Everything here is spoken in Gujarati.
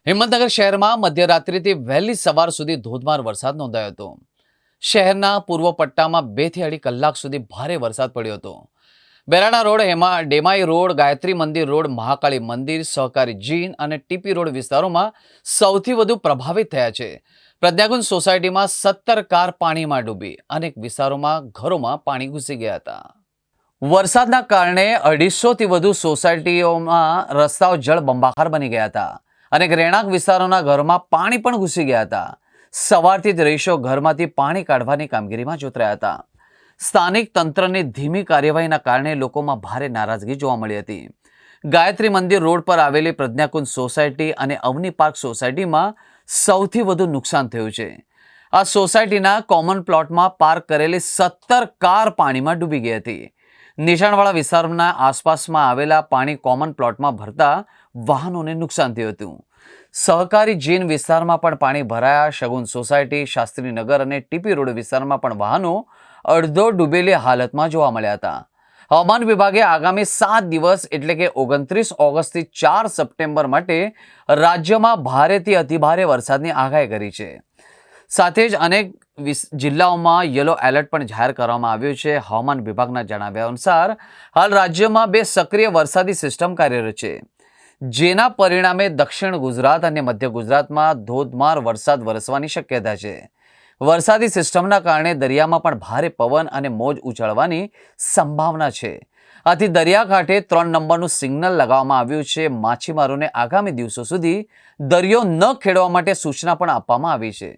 હિંમતનગર શહેરમાં મધ્યરાત્રિથી વહેલી સવાર સુધી ધોધમાર વરસાદ નોંધાયો હતો। શહેરના પૂર્વ પટ્ટામાં 2 થી 2.5 કલાક સુધી ભારે વરસાદ પડ્યો હતો। બેરાણા રોડ, ડેમાઈ રોડ, ગાયત્રી મંદિર રોડ, મહાકાળી મંદિર, સહકારી જીન અને ટીપી રોડ વિસ્તારોમાં સૌથી વધુ પ્રભાવિત થયા છે। પ્રજ્ઞાકુંજ સોસાયટીમાં 17 કાર પાણીમાં ડૂબી, અનેક વિસ્તારોમાં ઘરોમાં પાણી ઘૂસી ગયા હતા। વરસાદના કારણે 250 થી વધુ સોસાયટીઓમાં રસ્તાઓ જળબંબાકાર બની ગયા હતા। અનેક રહેણાંક વિસ્તારોના ઘરોમાં પાણી પણ ઘૂસી ગયા હતા। સવારથી જ રહીશો ઘરમાંથી પાણી કાઢવાની કામગીરીમાં જોતરાયા હતા। સ્થાનિક તંત્રની ધીમી કાર્યવાહીના કારણે લોકોમાં ભારે નારાજગી જોવા મળી હતી। ગાયત્રી મંદિર રોડ પર આવેલી પ્રજ્ઞાકુંજ સોસાયટી અને અવની પાર્ક સોસાયટીમાં સૌથી વધુ નુકસાન થયું છે। આ સોસાયટીના કોમન પ્લોટમાં પાર્ક કરેલી 17 કાર પાણીમાં ડૂબી ગઈ હતી। નીચાણવાળા વિસ્તારના આસપાસમાં આવેલા પાણી કોમન પ્લોટમાં ભરતા વાહનોને નુકસાન થયું હતું। સહકારી જીન વિસ્તારમાં પણ પાણી ભરાયા। શગુન સોસાયટી, શાસ્ત્રીનગર અને ટીપી રોડ વિસ્તારમાં પણ વાહનો અડધો ડૂબેલી હાલતમાં જોવા મળ્યા હતા। હવામાન વિભાગે આગામી 7 દિવસ એટલે કે 29 ઓગસ્ટથી 4 સપ્ટેમ્બર માટે રાજ્યમાં ભારેથી અતિભારે વરસાદની આગાહી કરી છે। સાથે જ અનેક જિલ્લાઓમાં યલો એલર્ટ પણ જાહેર કરવામાં આવ્યું છે। હવામાન વિભાગના જણાવ્યા અનુસાર હાલ રાજ્યમાં 2 સક્રિય વરસાદી સિસ્ટમ કાર્યરત છે, જેના પરિણામે દક્ષિણ ગુજરાત અને મધ્ય ગુજરાતમાં ધોધમાર વરસાદ વરસવાની શક્યતા છે। વરસાદી સિસ્ટમના કારણે દરિયામાં પણ ભારે પવન અને મોજ ઉછળવાની સંભાવના છે। આથી દરિયાકાંઠે 3 નંબરનું સિગ્નલ લગાવવામાં આવ્યું છે। માછીમારોને આગામી દિવસો સુધી દરિયો ન ખેડવા માટે સૂચના પણ આપવામાં આવી છે।